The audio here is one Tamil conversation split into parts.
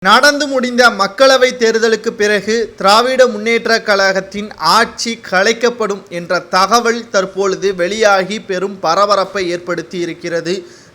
நடந்து முடிந்த மக்களவைத் தேர்தலுக்கு பிறகு திராவிட முன்னேற்றக் கழகத்தின் ஆட்சி கலைக்கப்படும் என்ற தகவல் தற்பொழுது வெளியாகி பெரும் பரபரப்பை ஏற்படுத்தி இருக்கிறது.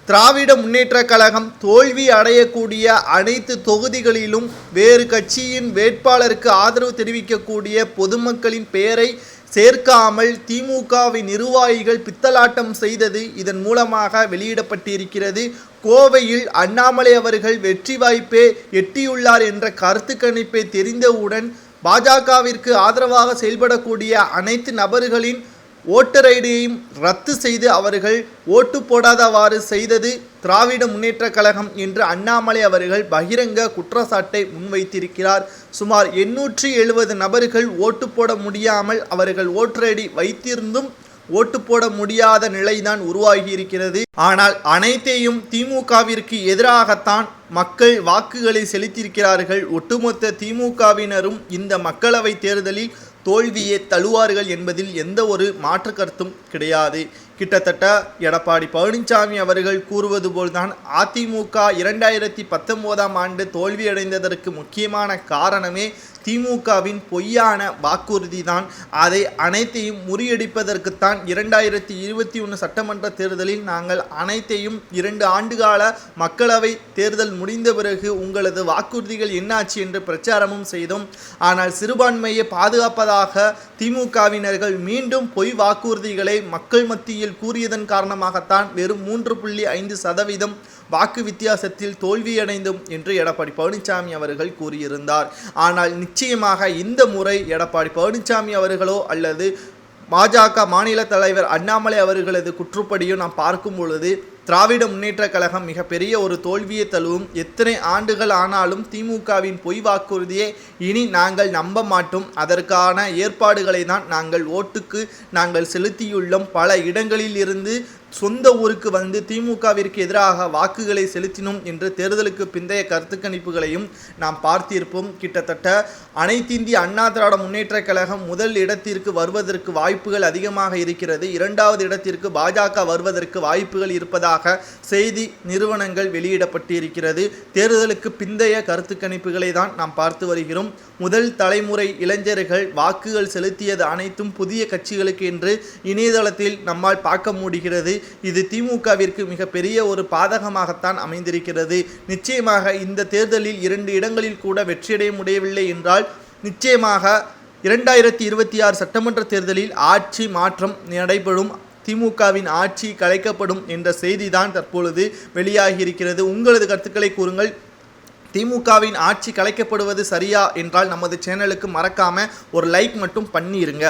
திராவிட முன்னேற்றக் கழகம் தோல்வி அடையக்கூடிய அனைத்து தொகுதிகளிலும் வேறு கட்சியின் வேட்பாளருக்கு ஆதரவு தெரிவிக்கக்கூடிய பொதுமக்களின் பெயரை சேர்க்காமல் திமுகவின் நிர்வாகிகள் பித்தலாட்டம் செய்தது இதன் மூலமாக வெளியிடப்பட்டிருக்கிறது. கோவையில் அண்ணாமலை அவர்கள் வெற்றி வாய்ப்பை எட்டியுள்ளார் என்ற கருத்து கணிப்பை தெரிந்தவுடன் பாஜகவிற்கு ஆதரவாக செயல்படக்கூடிய அனைத்து நபர்களின் ஓட்டர் ஐடியையும் ரத்து செய்து அவர்கள் ஓட்டு போடாதவாறு செய்தது திராவிட முன்னேற்றக் கழகம் என்று அண்ணாமலை அவர்கள் பகிரங்க குற்றச்சாட்டை முன்வைத்திருக்கிறார். சுமார் 870 நபர்கள் ஓட்டு போட முடியாமல் அவர்கள் ஓட்டர் ஐடி வைத்திருந்தும் ஓட்டு போட முடியாத நிலைதான் உருவாகி இருக்கிறது. ஆனால் அனைத்தையும் திமுகவிற்கு எதிராகத்தான் மக்கள் வாக்குகளை செலுத்தியிருக்கிறார்கள். ஒட்டுமொத்த திமுகவினரும் இந்த மக்களவை தேர்தலில் தோல்வியை தழுவார்கள் என்பதில் எந்த ஒரு மாற்று கருத்தும் கிடையாது. கிட்டத்தட்ட எடப்பாடி பழனிசாமி அவர்கள் கூறுவது போல்தான் அதிமுக 2019ஆம் ஆண்டு தோல்வியடைந்ததற்கு முக்கியமான காரணமே திமுகவின் பொய்யான வாக்குறுதி தான். அதை அனைத்தையும் முறியடிப்பதற்குத்தான் 2021 சட்டமன்ற தேர்தலில் நாங்கள் அனைத்தையும் 2 ஆண்டுகால மக்களவை தேர்தல் முடிந்த பிறகு உங்களது வாக்குறுதிகள் என்னாச்சு என்று பிரச்சாரமும் செய்தோம். ஆனால் சிறுபான்மையை பாதுகாப்பதாக திமுகவினர்கள் மீண்டும் பொய் வாக்குறுதிகளை மக்கள் மத்தியில் கூறியதன் காரணமாகத்தான் வெறும் 3.5% வாக்கு வித்தியாசத்தில் தோல்வியடைந்தோம் என்று எடப்பாடி பழனிசாமி அவர்கள் கூறியிருந்தார். ஆனால் நிச்சயமாக இந்த முறை எடப்பாடி பழனிசாமி அவர்களோ அல்லது பாஜக மாநில தலைவர் அண்ணாமலை அவர்களது குற்றப்படியும் நாம் பார்க்கும் பொழுது திராவிட முன்னேற்றக் கழகம் மிகப்பெரிய ஒரு தோல்வியை தழுவும். எத்தனை ஆண்டுகள் ஆனாலும் திமுகவின் பொய் வாக்குறுதியை இனி நாங்கள் நம்ப மாட்டோம். அதற்கான ஏற்பாடுகளை தான் நாங்கள் செலுத்தியுள்ளோம். பல இடங்களில் இருந்து சொந்த ஊருக்கு வந்து திமுகவிற்கு எதிராக வாக்குகளை செலுத்தினோம் என்று தேர்தலுக்கு பிந்தைய கருத்து கணிப்புகளையும் நாம் பார்த்திருப்போம். கிட்டத்தட்ட அனைத்திந்திய அண்ணா திராவிட முன்னேற்றக் கழகம் முதல் இடத்திற்கு வருவதற்கு வாய்ப்புகள் அதிகமாக இருக்கிறது. 2வது இடத்திற்கு பாஜக வருவதற்கு வாய்ப்புகள் இருப்பதாக செய்தி நிறுவனங்கள் வெளியிடப்பட்டிருக்கிறது. தேர்தலுக்கு பிந்தைய கருத்து கணிப்புகளை தான் நாம் பார்த்து வருகிறோம். முதல் தலைமுறை இளைஞர்கள் வாக்குகள் செலுத்தியது அனைத்தும் புதிய கட்சிகளுக்கு என்று இணையதளத்தில் நம்மால் பார்க்க முடிகிறது. இது திமுகவிற்கு மிகப்பெரிய ஒரு பாதகமாகத்தான் அமைந்திருக்கிறது. நிச்சயமாக இந்த தேர்தலில் 2 இடங்களில் கூட வெற்றியடைய முடியவில்லை என்றால் நிச்சயமாக 2026 சட்டமன்ற தேர்தலில் ஆட்சி மாற்றம் நடைபெறும். திமுகவின் ஆட்சி கலைக்கப்படும் என்ற செய்திதான் தற்பொழுது வெளியாகி இருக்கிறது. உங்களது கருத்துக்களை கூறுங்கள். திமுகவின் ஆட்சி கலைக்கப்படுவது சரியா என்றால் நமது சேனலுக்கு மறக்காம ஒரு லைக் மட்டும் பண்ணிருங்க.